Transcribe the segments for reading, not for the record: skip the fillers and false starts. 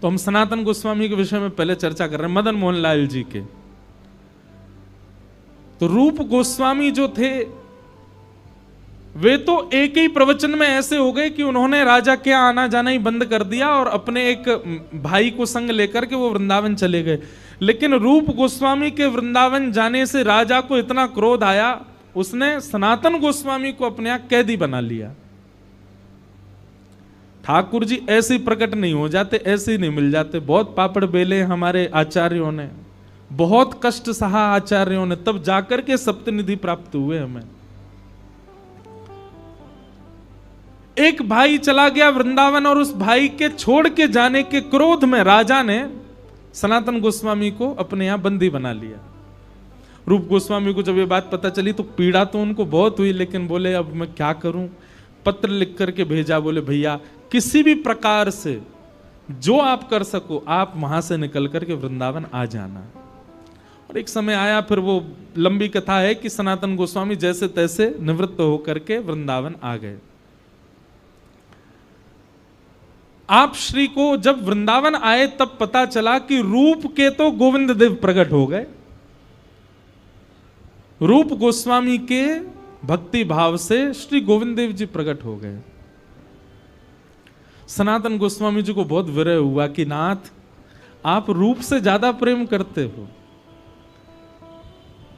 तो हम सनातन गोस्वामी के विषय में पहले चर्चा कर रहे हैं, मदन मोहन लाल जी के। तो रूप गोस्वामी जो थे वे तो एक ही प्रवचन में ऐसे हो गए कि उन्होंने राजा के आना जाना ही बंद कर दिया और अपने एक भाई को संग लेकर के वो वृंदावन चले गए। लेकिन रूप गोस्वामी के वृंदावन जाने से राजा को इतना क्रोध आया, उसने सनातन गोस्वामी को अपने यहां कैदी बना लिया। ठाकुर जी ऐसे ही प्रकट नहीं हो जाते, ऐसे ही नहीं मिल जाते। बहुत पापड़ बेले हमारे आचार्यों ने, बहुत कष्ट सहा आचार्यों ने, तब जाकर के सप्तनिधि प्राप्त हुए हमें। एक भाई चला गया वृंदावन और उस भाई के छोड़ के जाने के क्रोध में राजा ने सनातन गोस्वामी को अपने यहां बंदी बना लिया। रूप गोस्वामी को जब ये बात पता चली तो पीड़ा तो उनको बहुत हुई, लेकिन बोले अब मैं क्या करूं। पत्र लिख करके भेजा, बोले भैया किसी भी प्रकार से जो आप कर सको आप वहां से निकल करके वृंदावन आ जाना। और एक समय आया, फिर वो लंबी कथा है कि सनातन गोस्वामी जैसे तैसे निवृत्त होकर के वृंदावन आ गए। आप श्री को जब वृंदावन आए तब पता चला कि रूप के तो गोविंद देव प्रकट हो गए। रूप गोस्वामी के भक्ति भाव से श्री गोविंद देव जी प्रकट हो गए। सनातन गोस्वामी जी को बहुत विरह हुआ कि नाथ आप रूप से ज्यादा प्रेम करते हो,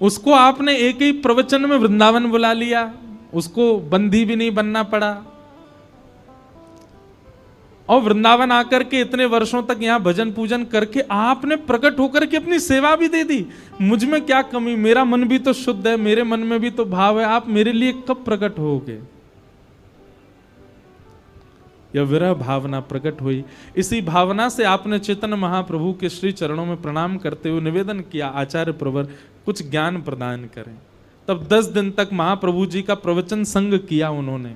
उसको आपने एक ही प्रवचन में वृंदावन बुला लिया, उसको बंदी भी नहीं बनना पड़ा, और वृंदावन आकर के इतने वर्षों तक यहां भजन पूजन करके आपने प्रकट होकर के अपनी सेवा भी दे दी। मुझ में क्या कमी, मेरा मन भी तो शुद्ध है, मेरे मन में भी तो भाव है, आप मेरे लिए कब प्रकट होगे। यह विरह भावना प्रकट हुई। इसी भावना से आपने चैतन्य महाप्रभु के श्री चरणों में प्रणाम करते हुए निवेदन किया, आचार्य प्रवर कुछ ज्ञान प्रदान करें। तब 10 दिन तक महाप्रभु जी का प्रवचन संग किया उन्होंने।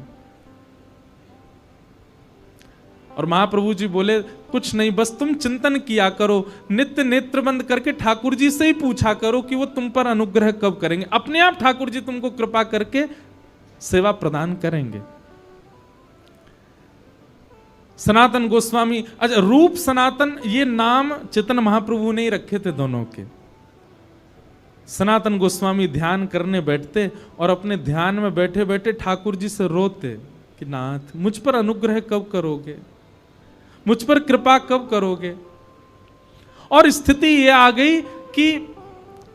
और महाप्रभु जी बोले कुछ नहीं, बस तुम चिंतन किया करो, नित्य नेत्र बंद करके ठाकुर जी से ही पूछा करो कि वो तुम पर अनुग्रह कब करेंगे। अपने आप ठाकुर जी तुमको कृपा करके सेवा प्रदान करेंगे। सनातन गोस्वामी, अच्छा रूप सनातन ये नाम चैतन्य महाप्रभु ने ही रखे थे दोनों के। सनातन गोस्वामी ध्यान करने बैठते और अपने ध्यान में बैठे बैठे ठाकुर जी से रोते कि नाथ मुझ पर अनुग्रह कब करोगे, मुझ पर कृपा कब करोगे। और स्थिति ये आ गई कि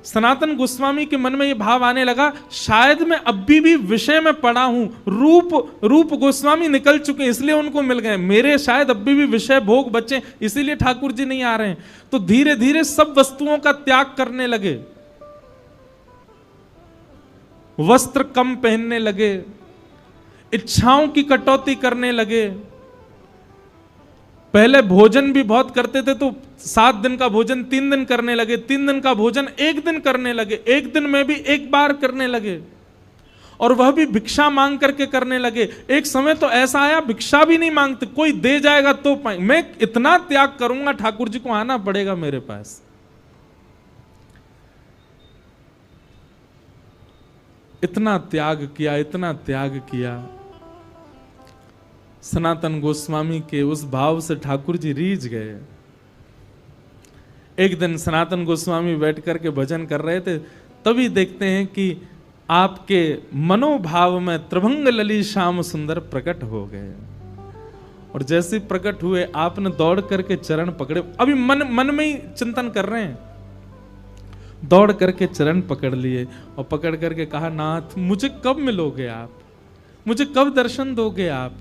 सनातन गोस्वामी के मन में ये भाव आने लगा, शायद मैं अभी भी विषय में पड़ा हूं। रूप गोस्वामी निकल चुके इसलिए उनको मिल गए, मेरे शायद अभी भी विषय भोग बचे इसीलिए ठाकुर जी नहीं आ रहे हैं। तो धीरे धीरे सब वस्तुओं का त्याग करने लगे, वस्त्र कम पहनने लगे, इच्छाओं की कटौती करने लगे। पहले भोजन भी बहुत करते थे तो 7 दिन का भोजन 3 दिन करने लगे, 3 दिन का भोजन 1 दिन करने लगे, 1 दिन में भी 1 बार करने लगे, और वह भी भिक्षा मांग करके करने लगे। एक समय तो ऐसा आया भिक्षा भी नहीं मांगते, कोई दे जाएगा तो पाए, मैं इतना त्याग करूंगा ठाकुर जी को आना पड़ेगा मेरे पास। इतना त्याग किया, इतना त्याग किया। सनातन गोस्वामी के उस भाव से ठाकुर जी रीझ गए। एक दिन सनातन गोस्वामी बैठ करके भजन कर रहे थे, तभी देखते हैं कि आपके मनोभाव में त्रिभंग लली श्याम सुंदर प्रकट हो गए। और जैसे प्रकट हुए आपने दौड़ करके चरण पकड़े, अभी मन में ही चिंतन कर रहे हैं, दौड़ करके चरण पकड़ लिए और पकड़ करके कहा नाथ मुझे कब मिलोगे आप, मुझे कब दर्शन दोगे आप।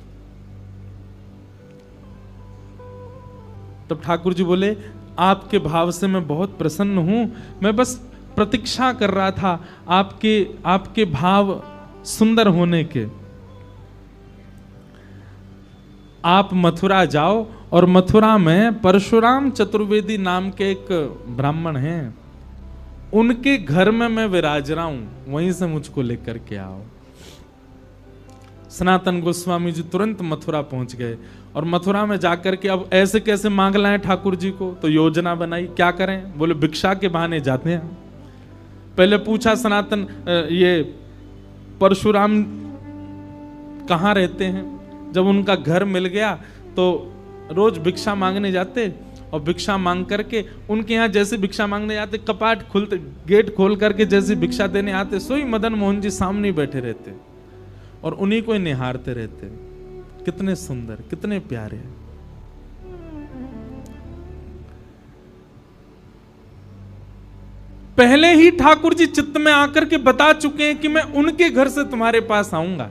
तब ठाकुर जी बोले आपके भाव से मैं बहुत प्रसन्न हूं, मैं बस प्रतीक्षा कर रहा था आपके भाव सुंदर होने के। आप मथुरा जाओ और मथुरा में परशुराम चतुर्वेदी नाम के एक ब्राह्मण हैं, उनके घर में मैं विराज रहा हूं, वहीं से मुझको लेकर के आओ। सनातन गोस्वामी जी तुरंत मथुरा पहुंच गए और मथुरा में जाकर के अब ऐसे कैसे मांग लाएं ठाकुर जी को, तो योजना बनाई क्या करें। बोले भिक्षा के बहाने जाते हैं। पहले पूछा सनातन ये परशुराम कहाँ रहते हैं, जब उनका घर मिल गया तो रोज भिक्षा मांगने जाते और भिक्षा मांग करके उनके यहाँ जैसे भिक्षा मांगने जाते, कपाट खुलते, गेट खोल करके जैसे भिक्षा देने आते, सोई मदन मोहन जी सामने ही बैठे रहते और उन्हीं को ही निहारते रहते। कितने सुंदर, कितने प्यारे। पहले ही ठाकुर जी चित्त में आकर के बता चुके हैं कि मैं उनके घर से तुम्हारे पास आऊंगा।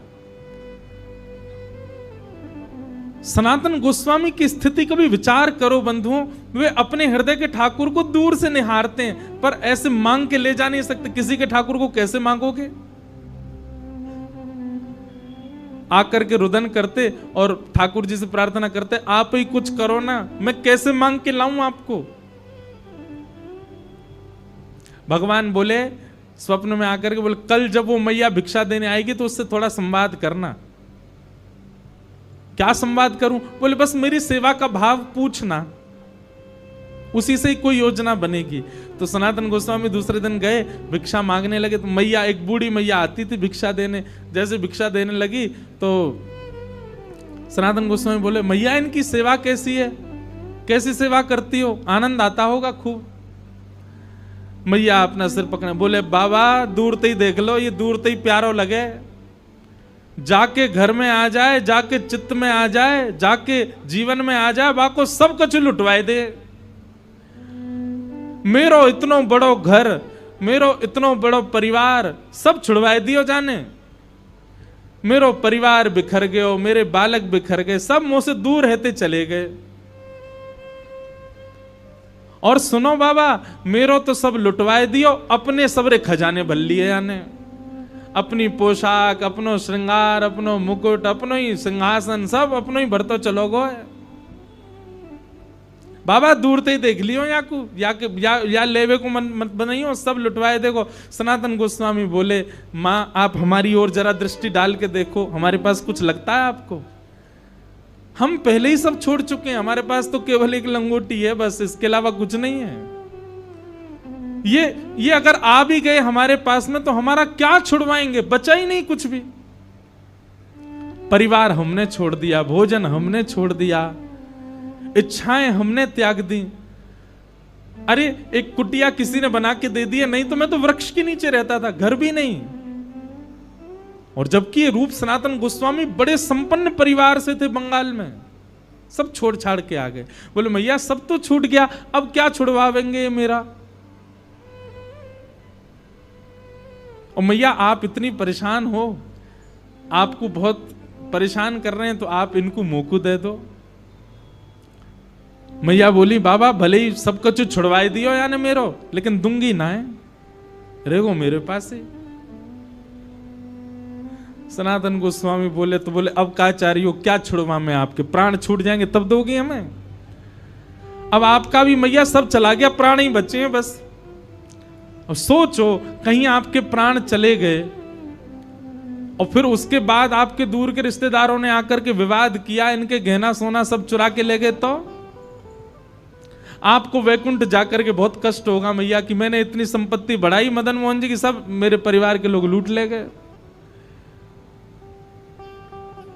सनातन गोस्वामी की स्थिति कभी विचार करो बंधुओं, वे अपने हृदय के ठाकुर को दूर से निहारते हैं, पर ऐसे मांग के ले जा नहीं सकते। किसी के ठाकुर को कैसे मांगोगे? आकर के रुदन करते और ठाकुर जी से प्रार्थना करते, आप ही कुछ करो ना, मैं कैसे मांग के लाऊं आपको। भगवान बोले स्वप्न में आकर के, बोले कल जब वो मैया भिक्षा देने आएगी तो उससे थोड़ा संवाद करना। क्या संवाद करूं? बोले बस मेरी सेवा का भाव पूछना, उसी से ही कोई योजना बनेगी। तो सनातन गोस्वामी दूसरे दिन गए, भिक्षा मांगने लगे। तो मैया, एक बूढ़ी मैया आती थी भिक्षा देने, जैसे भिक्षा देने लगी तो सनातन गोस्वामी बोले, मैया इनकी सेवा कैसी है, कैसी सेवा करती हो, आनंद आता होगा खूब। मैया अपना सिर पकड़े, बोले बाबा दूर से ही देख लो, ये दूर से ही प्यारो लगे, जाके घर में आ जाए, जाके चित्त में आ जाए, जाके जीवन में आ जाए, बाको सब कुछ लुटवाए दे। मेरो इतनो बड़ो घर, मेरो इतनो बड़ो परिवार सब छुड़वाए दियो जाने। मेरो परिवार बिखर गयो, मेरे बालक बिखर गए, सब मुंह से दूर रहते चले गए। और सुनो बाबा, मेरो तो सब लुटवाए दियो, अपने सबरे खजाने भर लिए जाने। अपनी पोशाक, अपनो श्रृंगार, अपनो मुकुट, अपनो ही सिंहासन, सब अपनो ही भरतो चलो गो। बाबा दूर से ही देख लियो या लेवे को मन मत बनाइयो, सब लुटवाए देखो। सनातन गोस्वामी बोले, माँ आप हमारी ओर जरा दृष्टि डाल के देखो, हमारे पास कुछ लगता है आपको? हम पहले ही सब छोड़ चुके हैं, हमारे पास तो केवल एक लंगोटी है बस, इसके अलावा कुछ नहीं है। ये अगर आ भी गए हमारे पास में तो हमारा क्या छुड़वाएंगे? बचा ही नहीं कुछ भी। परिवार हमने छोड़ दिया, भोजन हमने छोड़ दिया, इच्छाएं हमने त्याग दी। अरे एक कुटिया किसी ने बना के दे दिया, नहीं तो मैं तो वृक्ष के नीचे रहता था, घर भी नहीं। और जबकि ये रूप सनातन गोस्वामी बड़े संपन्न परिवार से थे बंगाल में, सब छोड़ छाड़ के आ गए। बोले मैया सब तो छूट गया, अब क्या छुड़वावेंगे मेरा? और मैया आप इतनी परेशान हो, आपको बहुत परेशान कर रहे हैं, तो आप इनको मोकू दे दो। मैया बोली, बाबा भले ही सब कुछ छुड़वाई दियो या ना मेरो, लेकिन दूंगी ना है, रहेगो मेरे पास ही। सनातन गोस्वामी बोले, तो बोले अब क्या चाह रही हो, क्या छुड़वा मैं आपके? प्राण छूट जाएंगे तब दोगी हमें? अब आपका भी मैया सब चला गया, प्राण ही बचे हैं बस। और सोचो कहीं आपके प्राण चले गए और फिर उसके बाद आपके दूर के रिश्तेदारों ने आकर के विवाद किया, इनके गहना सोना सब चुरा के ले गए, तो आपको वैकुंठ जाकर के बहुत कष्ट होगा मैया कि मैंने इतनी संपत्ति बढ़ाई मदन मोहन जी की, सब मेरे परिवार के लोग लूट ले गए।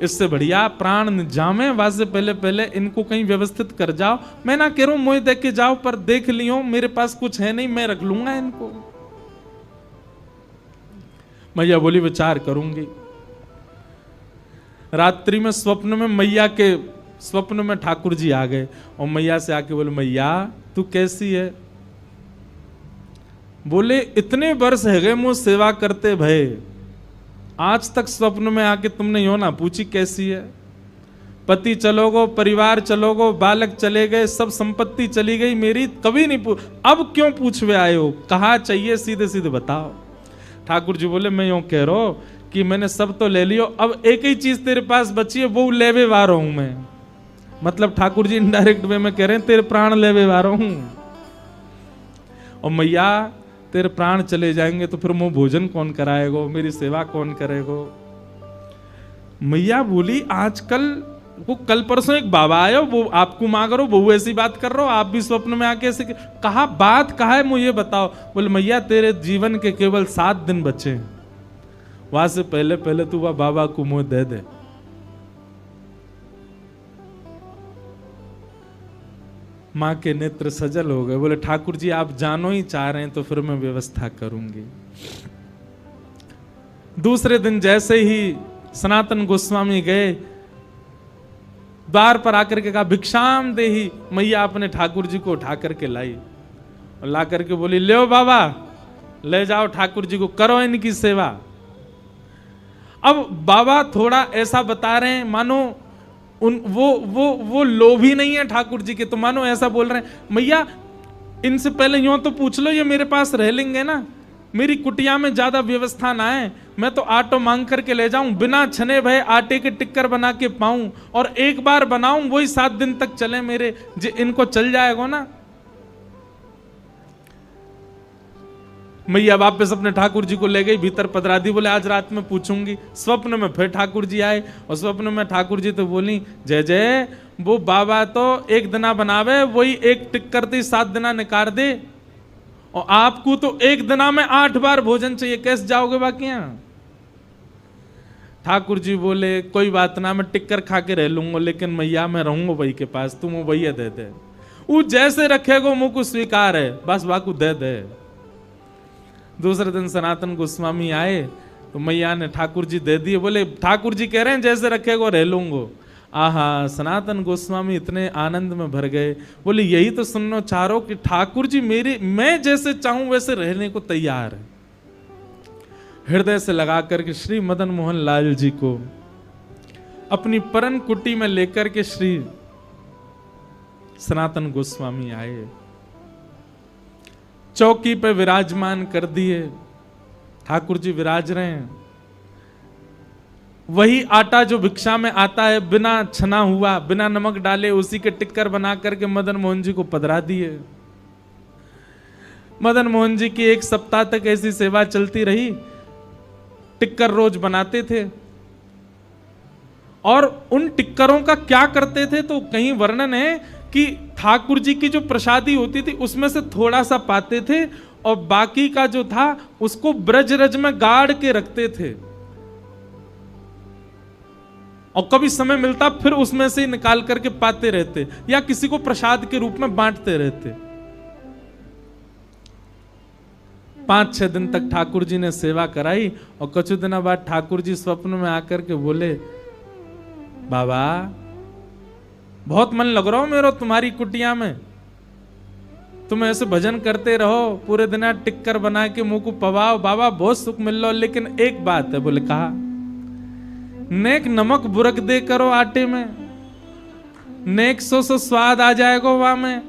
इससे बढ़िया प्राण जामे वासे पहले पहले इनको कहीं व्यवस्थित कर जाओ। मैं ना कह रहा हूं मोह देख के जाओ, पर देख लियो मेरे पास कुछ है नहीं, मैं रख लूंगा इनको। मैया बोली विचार करूंगी। रात्रि में स्वप्न में मैया के स्वप्न में ठाकुर जी आ गए और मैया से आके बोले, मैया तू कैसी है? बोले इतने वर्ष है गए मुझ सेवा करते भय, आज तक स्वप्न में आके तुमने यो ना पूछी कैसी है? पति चलोगो, परिवार चलोगो, बालक चले गए, सब संपत्ति चली गई मेरी, कभी नहीं अब क्यों पूछवे आए हो? कहा चाहिए सीधे सीधे बताओ। ठाकुर जी बोले, मैं यूं कह रहा हूं कि मैंने सब तो ले लियो, अब एक ही चीज तेरे पास बची है, वो लेवे वार हूं मैं। मतलब ठाकुर जी इनडायरेक्ट वे में कह रहे हैं तेरे प्राण लेवे वार हूं। और मैया तेरे प्राण चले जाएंगे तो फिर मुंह भोजन कौन कराएगो, मेरी सेवा कौन करेगो? मैया बोली, आजकल वो कल परसों एक बाबा आयो, वो आपको मांग रहो, वो ऐसी बात कर रहे हो, आप भी स्वप्न में आके ऐसे कहा, बात कहा है मुझे बताओ। बोले मैया तेरे जीवन के केवल 7 दिन बचे, वहां से पहले पहले तू वह बाबा को मुंह दे दे। माँ के नेत्र सजल हो गए, बोले ठाकुर जी आप जानो ही चाह रहे हैं तो फिर मैं व्यवस्था करूंगी। दूसरे दिन जैसे ही सनातन गोस्वामी गए, द्वार पर आकर के कहा भिक्षाम देही, मैया अपने ठाकुर जी को उठा करके लाई और ला करके बोली ले बाबा, ले जाओ ठाकुर जी को, करो इनकी सेवा। अब बाबा थोड़ा ऐसा बता रहे हैं मानो वो लोभी नहीं है ठाकुर जी के, तो मानो ऐसा बोल रहे हैं मैया इनसे पहले यूं तो पूछ लो, ये मेरे पास रह लेंगे ना, मेरी कुटिया में ज्यादा व्यवस्था ना है, मैं तो आटो मांग करके ले जाऊं, बिना छने भय आटे के टिक्कर बना के पाऊं, और एक बार बनाऊं वही 7 दिन तक चले मेरे, इनको चल जाएगा ना। मैया वापस अपने ठाकुर जी को ले गई, भीतर पधरा दी, बोले आज रात में पूछूंगी। स्वप्न में फिर ठाकुर जी आए और स्वप्न में ठाकुर जी तो बोली जय जय, वो बाबा तो 1 दिना बनावे, वही 1 टिक्कर थी 7 दिना निकाल दे, और आपको तो 1 दिना में 8 बार भोजन चाहिए, कैसे जाओगे बाकी यहां। ठाकुर जी बोले कोई बात ना, मैं टिक्कर खा के रह लूंगा, लेकिन मैया मैं रहूंगा वही के पास, तुम वो भैया दे दे, वो जैसे रखेगा मुंह को स्वीकार है, बस बाकू दे दे। दूसरे दिन सनातन गोस्वामी आए तो मैया ने ठाकुर जी दे दिए, बोले ठाकुर जी कह रहे हैं जैसे रखेगा रह लूंगा। आहा, सनातन गोस्वामी इतने आनंद में भर गए, बोले यही तो सुनना चाह रहा हूं कि ठाकुर जी मैं जैसे चाहूं वैसे रहने को तैयार है। हृदय से लगा करके श्री मदन मोहन लाल जी को अपनी परन कुटी में लेकर के श्री सनातन गोस्वामी आए, चौकी पे विराजमान कर दिए, ठाकुर जी विराज रहे हैं। वही आटा जो भिक्षा में आता है, बिना छना हुआ, बिना नमक डाले, उसी के टिक्कर बना करके मदन मोहन जी को पधरा दिए। मदन मोहन जी की 1 सप्ताह तक ऐसी सेवा चलती रही, टिक्कर रोज बनाते थे, और उन टिक्करों का क्या करते थे तो कहीं वर्णन है कि ठाकुर जी की जो प्रसादी होती थी उसमें से थोड़ा सा पाते थे, और बाकी का जो था उसको ब्रजरज में गाड़ के रखते थे, और कभी समय मिलता फिर उसमें से निकाल करके पाते रहते, या किसी को प्रसाद के रूप में बांटते रहते। 5-6 दिन तक ठाकुर जी ने सेवा कराई, और कुछ दिनों बाद ठाकुर जी स्वप्न में आकर के बोले बाबा बहुत मन लग रहा हो मेरा तुम्हारी कुटिया में, तुम ऐसे भजन करते रहो, पूरे दिन टिक्कर बना के मुंह को पवाओ, बाबा बहुत सुख मिल रहा, लेकिन एक बात है। बोले कहा नेक नमक बुरक दे करो आटे में, नेक सो स्वाद आ जाएगा वहां में।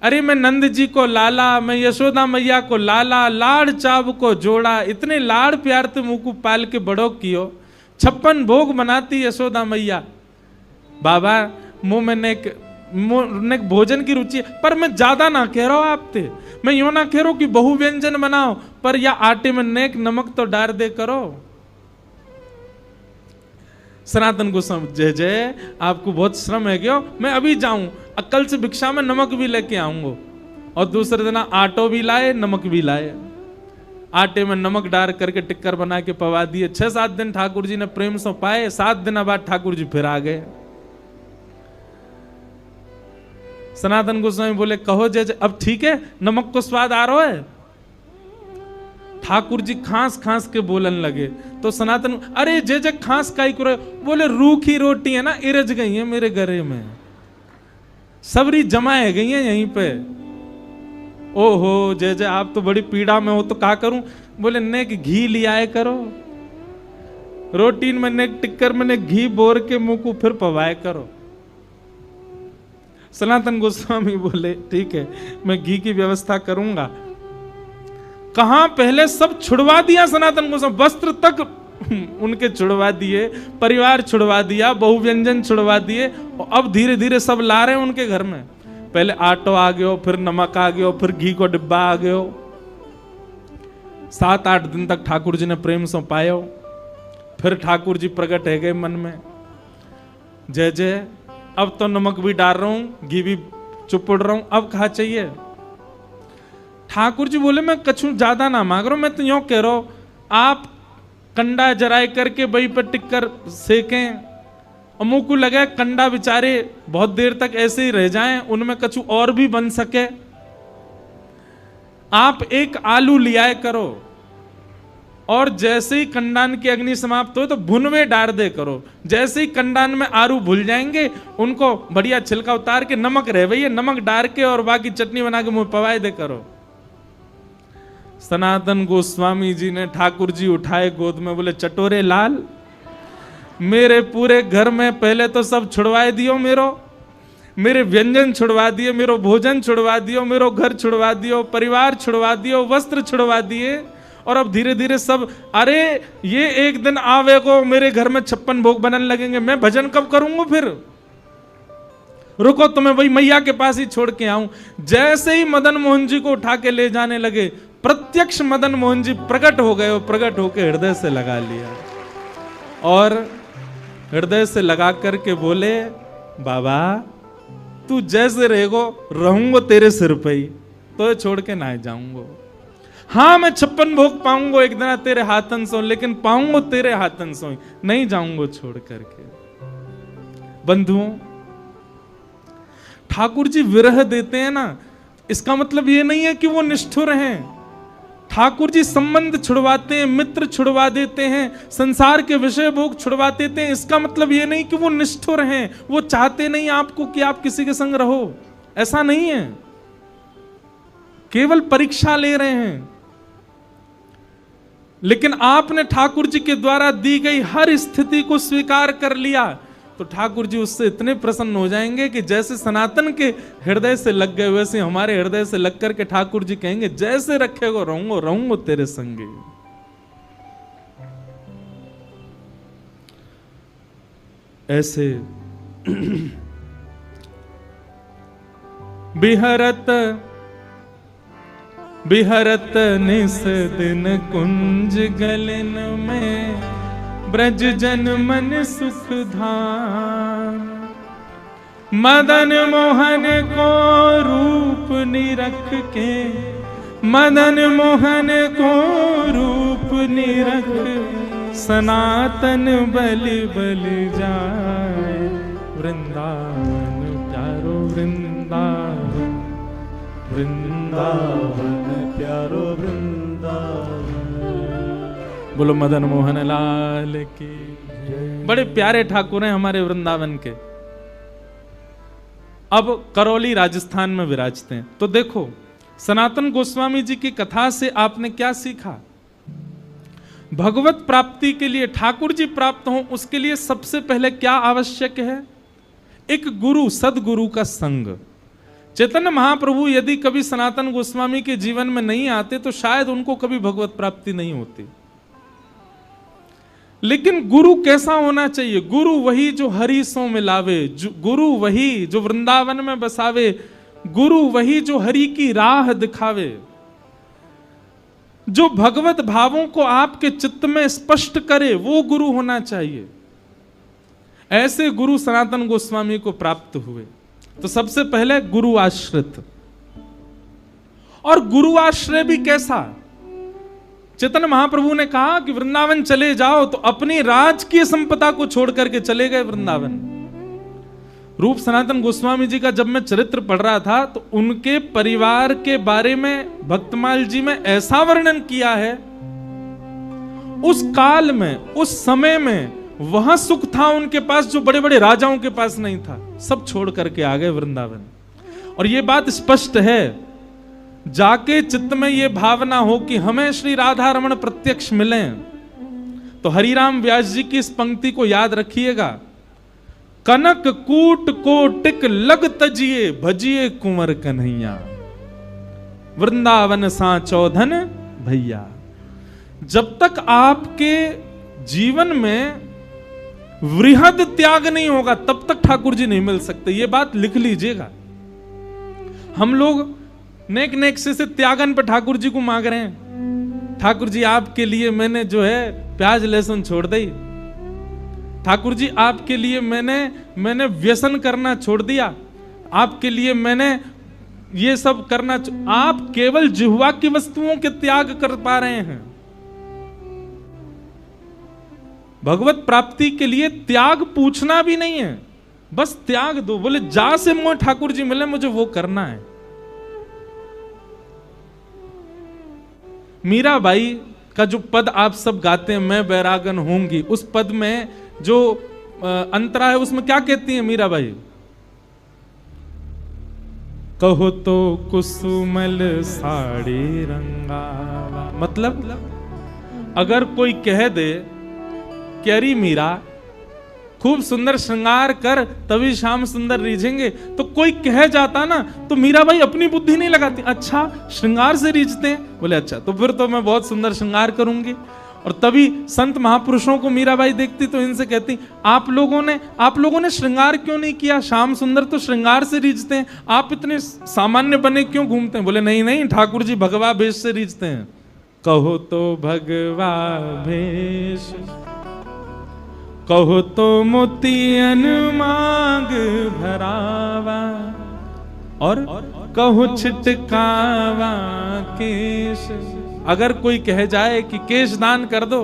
अरे मैं नंद जी को लाला, मैं यशोदा मैया को लाला, लाड़ चाव को जोड़ा, इतने लाड़ प्यार ते मुंह को पाल के बड़ो कियो, 56 भोग बनाती यशोदा मैया। बाबा मुंह में नेक भोजन की रुचि है, पर मैं ज्यादा ना कह रहा हूं आपते, मैं यूं ना कह रहा हूं कि बहु व्यंजन बनाओ, पर या आटे में नेक नमक तो डाल दे करो। सनातन गोस्वामी जय जय, आपको बहुत श्रम है क्यों, मैं अभी जाऊं, कल से भिक्षा में नमक भी लेके आऊंगा। और दूसरे दिन आटो भी लाए, नमक भी लाए, आटे में नमक डाल करके टिक्कर बना के पवा दिए। 6-7 दिन ठाकुर जी ने प्रेम से पाए, 7 दिन बाद ठाकुर जी फिर आ गए। सनातन गोस्वामी बोले कहो जय जय, अब ठीक है, नमक को स्वाद आ रहा है। ठाकुर जी खांस खांस के बोलन लगे, तो सनातन अरे जय जय खांस काई करो, बोले रूखी रोटी है ना, इरज गई है मेरे गले में, सबरी जमाए गई है यहीं पे। ओहो जय जय, आप तो बड़ी पीड़ा में हो, तो क्या करूं। बोले नेक घी लियाए करो, रोटी में नेक टिक्कर में नेक घी बोर के मुंह को फिर पवाए करो। सनातन गोस्वामी बोले ठीक है, मैं घी की व्यवस्था करूंगा। कहां पहले सब छुड़वा दिया सनातन गोस्वामी, वस्त्र तक उनके छुड़वा दिए, परिवार छुड़वा दिया, बहु व्यंजन छुड़वा दिए, और अब धीरे धीरे सब ला रहे हैं उनके घर में। पहले आटो आ गयो, फिर नमक आ गयो, फिर घी को डिब्बा आ गयो। 7-8 दिन तक ठाकुर जी ने प्रेम से पायो, फिर ठाकुर जी प्रकट है गए मन में, जय जय अब तो नमक भी डाल रहा हूं, घी भी चुपड़ रहा हूं, अब कहा चाहिए। ठाकुर जी बोले मैं कछु ज्यादा ना मांग रहा हूं, मैं तो यूं कह रहा हूं आप कंडा जराए करके वही पर टिक्कर सेकें, और मुंह को लगे कंडा बेचारे बहुत देर तक ऐसे ही रह जाएं, उनमें कछु और भी बन सके। आप एक आलू लियाए करो और जैसे ही कंडान की अग्नि समाप्त हो तो भुनवे डाल दे करो। जैसे ही कंडान में आलू भूल जाएंगे, उनको बढ़िया छिलका उतार के नमक रह भैया नमक डाल के और बाकी चटनी बना के मुंह पवाए दे करो। सनातन गोस्वामी जी ने ठाकुर जी उठाए गोद में, बोले चटोरे लाल, मेरे पूरे घर में पहले तो सब छुड़वाए दियो, मेरे व्यंजन छुड़वा दिए, मेरो भोजन छुड़वा दियो, मेरो घर छुड़वा दियो, परिवार छुड़वा दियो, वस्त्र छुड़वा दिए, और अब धीरे धीरे सब, अरे ये एक दिन आवे को मेरे घर में 56 भोग बनने लगेंगे, मैं भजन कब करूंगा फिर? रुको तुम्हें वही मैया के पास ही छोड़ के आऊं। जैसे ही मदन मोहन जी को उठा के ले जाने लगे, प्रत्यक्ष मदन मोहन जी प्रकट हो गए, प्रकट होकर हृदय से लगा लिया और हृदय से लगा करके बोले, बाबा तू जैसे रहेगो रहूंगो तेरे सिर पे ही, तो छोड़ के ना जाऊंगो। हाँ मैं 56 भोग पाऊंगो एक दिन तेरे हाथन सो, लेकिन पाऊंगो तेरे हाथन सो, नहीं जाऊंगो छोड़ करके। बंधुओं, ठाकुर जी विरह देते हैं ना, इसका मतलब ये नहीं है कि वो निष्ठुर हैं। ठाकुर जी संबंध छुड़वाते हैं, मित्र छुड़वा देते हैं, संसार के विषय भोग छुड़वा देते हैं, इसका मतलब ये नहीं कि वो निष्ठुर हैं। वो चाहते नहीं आपको कि आप किसी के संग रहो, ऐसा नहीं है। केवल परीक्षा ले रहे हैं। लेकिन आपने ठाकुर जी के द्वारा दी गई हर स्थिति को स्वीकार कर लिया, तो ठाकुर जी उससे इतने प्रसन्न हो जाएंगे कि जैसे सनातन के हृदय से लग गए, वैसे हमारे हृदय से लग करके ठाकुर जी कहेंगे, जैसे रखेगो रहूंगो तेरे संगे। ऐसे बिहरत निस दिन कुंज गलन में, ब्रज जन मन सुख धाम। मदन मोहन को रूप निरख के, मदन मोहन को रूप निरख, सनातन बलि बलि जाए। वृंदावन प्यारो वृंदावन, वृंदावन प्यारो वृंदावन। बोलो मदन मोहन लाल की। बड़े प्यारे ठाकुर हैं हमारे वृंदावन के। अब करौली राजस्थान में विराजते हैं। तो देखो सनातन गोस्वामी जी की कथा से आपने क्या सीखा? भगवत प्राप्ति के लिए, ठाकुर जी प्राप्त हो उसके लिए सबसे पहले क्या आवश्यक है? एक गुरु, सदगुरु का संग। चैतन्य महाप्रभु यदि कभी सनातन गोस्वामी के जीवन में नहीं आते तो शायद उनको कभी भगवत प्राप्ति नहीं होती। लेकिन गुरु कैसा होना चाहिए? गुरु वही जो हरि सो मिलावे, गुरु वही जो वृंदावन में बसावे, गुरु वही जो हरि की राह दिखावे, जो भगवत भावों को आपके चित्त में स्पष्ट करे, वो गुरु होना चाहिए। ऐसे गुरु सनातन गोस्वामी को प्राप्त हुए। तो सबसे पहले गुरु आश्रित। और गुरु आश्रय भी कैसा? चैतन्य महाप्रभु ने कहा कि वृंदावन चले जाओ, तो अपनी राजकीय संपदा को छोड़ करके चले गए वृंदावन। रूप सनातन गोस्वामी जी का जब मैं चरित्र पढ़ रहा था तो उनके परिवार के बारे में भक्तमाल जी में ऐसा वर्णन किया है, उस काल में, उस समय में वहां सुख था उनके पास जो बड़े बड़े राजाओं के पास नहीं था। सब छोड़ करके आ गए वृंदावन। और यह बात स्पष्ट है, जाके चित्त में यह भावना हो कि हमें श्री राधा रमण प्रत्यक्ष मिलें, तो हरिराम व्यास जी की इस पंक्ति को याद रखिएगा, कनक कूट कोटिक लग तजिए, भजिए कुंवर कन्हैया, वृंदावन सा चौधन भैया। जब तक आपके जीवन में वृहद त्याग नहीं होगा तब तक ठाकुर जी नहीं मिल सकते। ये बात लिख लीजिएगा। हम लोग नेक नेक से त्यागन पे ठाकुर जी को मांग रहे हैं। ठाकुर जी आपके लिए मैंने जो है प्याज लहसुन छोड़ दी, ठाकुर जी आपके लिए मैंने व्यसन करना छोड़ दिया, आपके लिए मैंने ये सब करना। आप केवल जिह्वा की वस्तुओं के त्याग कर पा रहे हैं। भगवत प्राप्ति के लिए त्याग पूछना भी नहीं है, बस त्याग दो। बोले जा से मोह ठाकुर जी मिले, मुझे वो करना है। मीराबाई का जो पद आप सब गाते हैं, मैं बैरागन होंगी, उस पद में जो अंतरा है उसमें क्या कहती है मीराबाई? कहो तो कुसुमल साड़ी रंगावा। मतलब अगर कोई कह दे कि अरे मीरा खूब सुंदर श्रृंगार कर तभी श्याम सुंदर रीझेंगे, तो कोई कह जाता ना तो मीराबाई अपनी बुद्धि नहीं लगाती, अच्छा श्रृंगार से रीझते हैं, बोले अच्छा तो फिर तो मैं बहुत सुंदर श्रृंगार करूंगी। और तभी संत महापुरुषों को मीराबाई देखती तो इनसे कहती, आप लोगों ने श्रृंगार क्यों नहीं किया? श्याम सुंदर तो श्रृंगार से रीझते हैं, आप इतने सामान्य बने क्यों घूमते हैं? बोले नहीं नहीं, ठाकुर जी भगवा भेष से रीझते हैं। कहो तो भगवा भेष, कहो तो मोतियन मांग भरावा, और कहो छिटकावा केश। अगर कोई कह जाए कि केश दान कर दो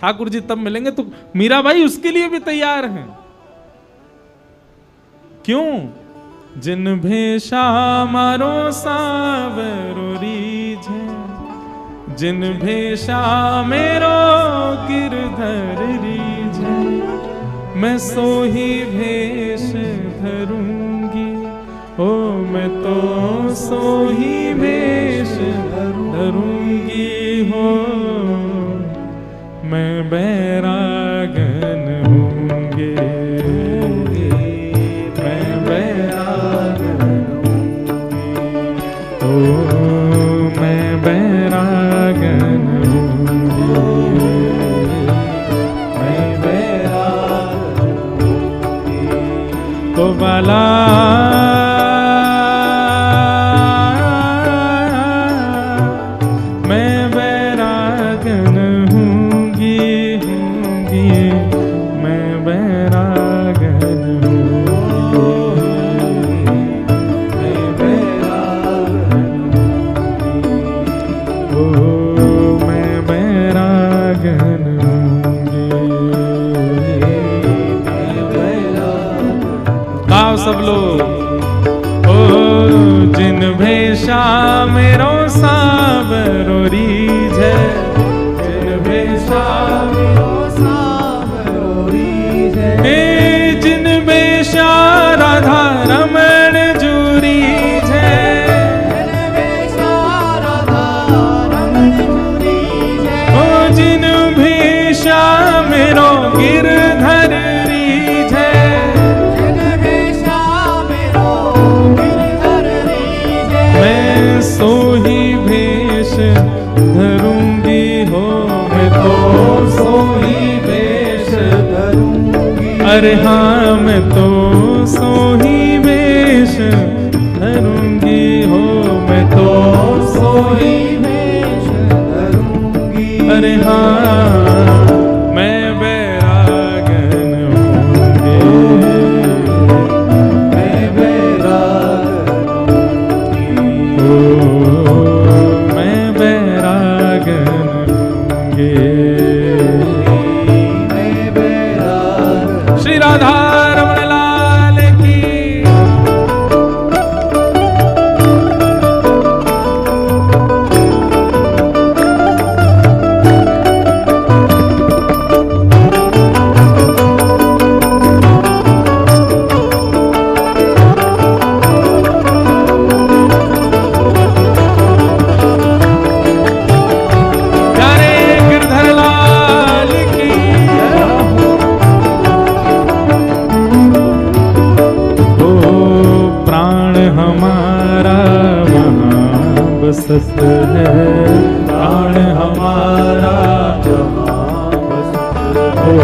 ठाकुर जी तब मिलेंगे, तो मीराबाई उसके लिए भी तैयार हैं। क्यों? जिन भेषा मारो सावरो रीझे, जिन भेषा मेरो गिरधर रीझे, मैं सोही भेष धरूंगी, ओ मैं तो सोही भेष धरूंगी हो, मैं बैरागन होंगे, मैं बैरागन होंगी, ओ मैं बैरागन होंगी, मैं बैरागन होंगी। तो बाला सब लोग, ओ जिन भेषा मेरो सावरो रीझे, जिन भेषा मेरो सावरो रीझे, हे जिन भेषा राधा रमण जूरी है, जिन भेषा राधा रमण जूरी है, ओ जिन भेषा मेरो गिरधर सोही भेष धरूंगी हो, मैं तो सोही भेष धरूंगी, अरे हाँ मैं तो सोही भेष धरूंगी हो, मैं तो सोही भेष धरूंगी, अरे हाँ मैं बैरागन होंगे, मैं बैरागन श्री राधा रमण लाल की। बसत है प्राण हमारा जहाँ बसत, ओ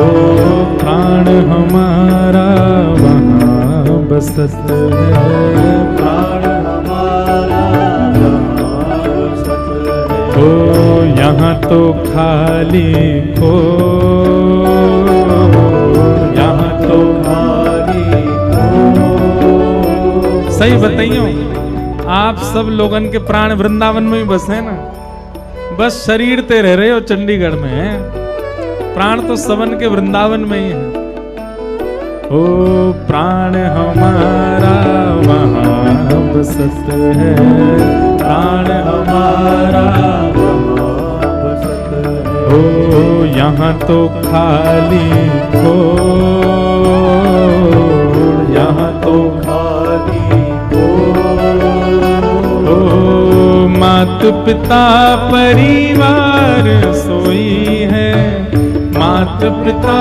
प्राण हमारा वहाँ बसत है, प्राण हमारा जहाँ बसत है, ओ यहाँ तो खाली खो, यहाँ तो खाली खो। सही बताइयो, आप सब लोगन के प्राण वृंदावन में ही बसे ना, बस शरीर ते रह रहे हो चंडीगढ़ में। प्राण तो सवन के वृंदावन में ही है। ओ प्राण हमारा वहाँ बसत है, प्राण हमारा वहाँ बसत है। ओ यहाँ तो खाली हो, यहाँ तो खाली हो। ओ मात पिता परिवार सोई है, मात पिता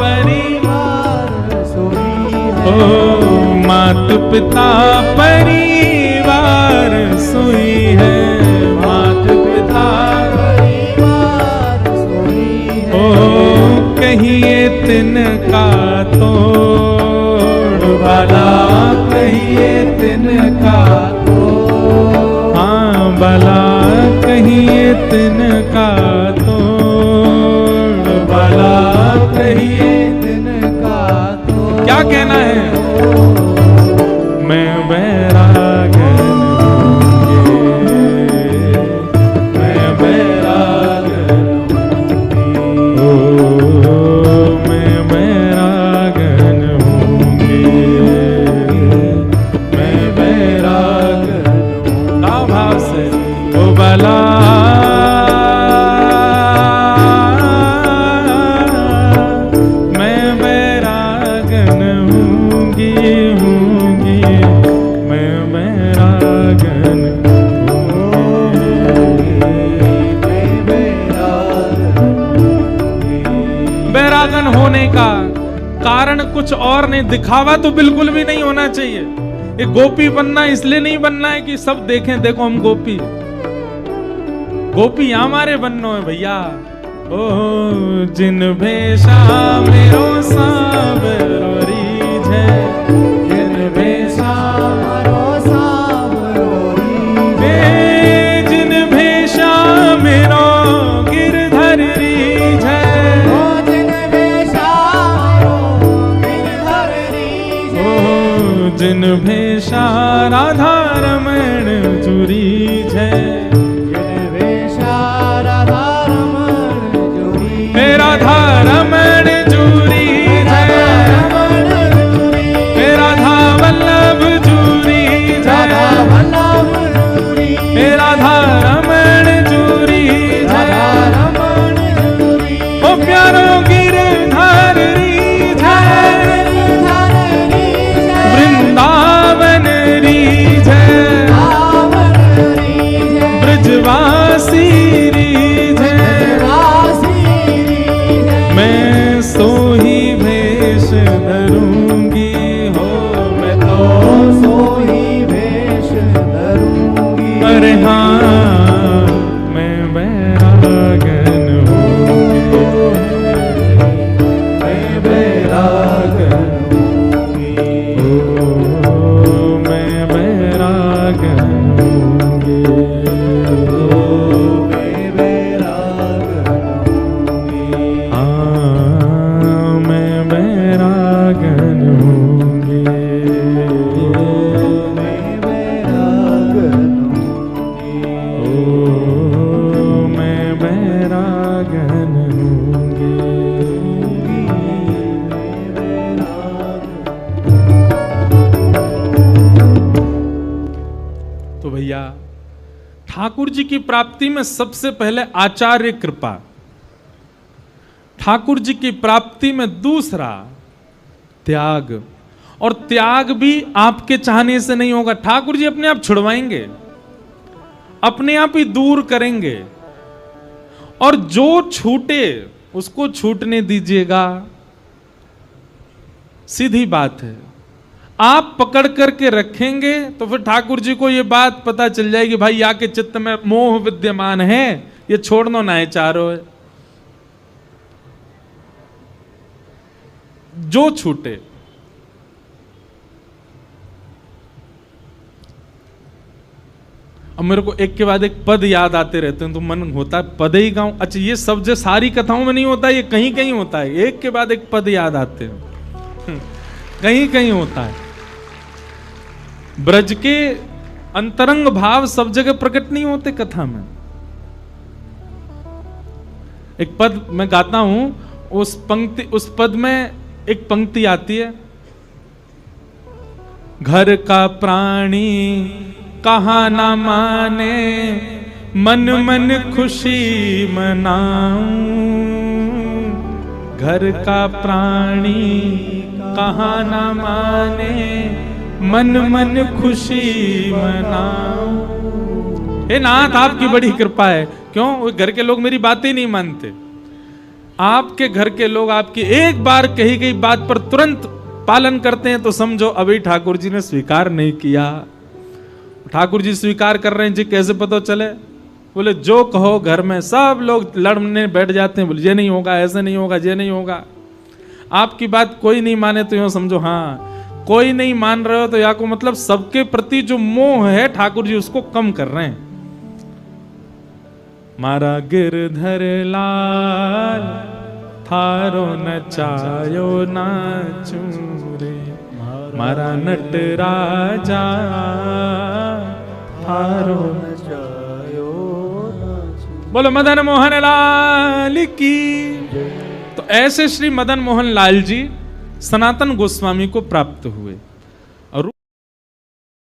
परिवार सोई है। ओ मात पिता परिवार सोई है, मात पिता परिवार सोई है। ओ कहिए तिनका तोड़ भला, कहिए तिनका तोड़, हाँ भला कहिए तिनका तोड़, भला कहिए तिनका तोड़। क्या कहना है? मैं बैरागन होंगे, मैं बैरागन होंगे, ओ मैं बैरागन होंगे, मैं बैरागन होंगे। का भाव से ओ भला होने का कारण कुछ और नहीं, दिखावा तो बिल्कुल भी नहीं होना चाहिए। ये गोपी बनना इसलिए नहीं बनना है कि सब देखें, देखो हम गोपी, गोपी हमारे बनना है भैया। ओ जिन भेषा मेरो सावरो रीझ है, जिन भेषा मेरो सावरो रीझ है, जिन भेषा मेरो गिरधर रीझ है, जिन भेषा राधा रमण जुरी है, जिन भेषा राधा रमण जुरी, हे राधा रमण जुरी है, हे राधा वल्लभ जुरी है, हे राधा रमण जुरी है, ओ प्यारो गिरधर रीझ है, वृंदावन रीझ है, ब्रजवासी रीझ है, मैं सोही भेष धरूंगी हो, मैं तो सोही भेष धरूंगी। अरे हाँ मैं बैरागन हूँ, मैं बैरागन ठाकुर जी की प्राप्ति में सबसे पहले आचार्य कृपा, ठाकुर जी की प्राप्ति में दूसरा त्याग, और त्याग भी आपके चाहने से नहीं होगा, ठाकुर जी अपने आप छुड़वाएंगे, अपने आप ही दूर करेंगे, और जो छूटे उसको छूटने दीजिएगा। सीधी बात है, आप पकड़ करके रखेंगे तो फिर ठाकुर जी को ये बात पता चल जाएगी, भाई या के चित्त में मोह विद्यमान है, ये छोड़ना ना है चारों है। जो छूटे, अब मेरे को एक के बाद एक पद याद आते रहते हैं तो मन होता है पद ही गाऊं। अच्छा ये सब जो सारी कथाओं में नहीं होता, ये कहीं कहीं होता है, एक के बाद एक पद याद आते हैं, कहीं कहीं होता है। ब्रज के अंतरंग भाव सब जगह प्रकट नहीं होते कथा में। एक पद मैं गाता हूं, उस पद में एक पंक्ति आती है, घर का प्राणी कहा ना माने, मन मन खुशी मनाऊं। घर का प्राणी कहा ना माने, मन मन खुशी मनाऊं। हे नाथ, आपकी बड़ी कृपा है। क्यों? वो घर के लोग मेरी बातें नहीं मानते। आपके घर के लोग आपकी एक बार कही गई बात पर तुरंत पालन करते हैं तो समझो अभी ठाकुर जी ने स्वीकार नहीं किया। ठाकुर जी स्वीकार कर रहे हैं जी, कैसे पता चले? बोले जो कहो घर में सब लोग लड़ने बैठ जाते हैं, बोले ये नहीं होगा, ऐसे नहीं होगा, ये नहीं होगा। आपकी बात कोई नहीं माने तो यूं समझो हाँ, कोई नहीं मान रहे हो तो या को मतलब सबके प्रति जो मोह है ठाकुर जी उसको कम कर रहे हैं। मारा गिरधर लाल थारो नचायो नाचू रे, मारा नट राजा थारो नचायो नाचू। बोलो मदन मोहन लाल की। तो ऐसे श्री मदन मोहन लाल जी सनातन गोस्वामी को प्राप्त हुए।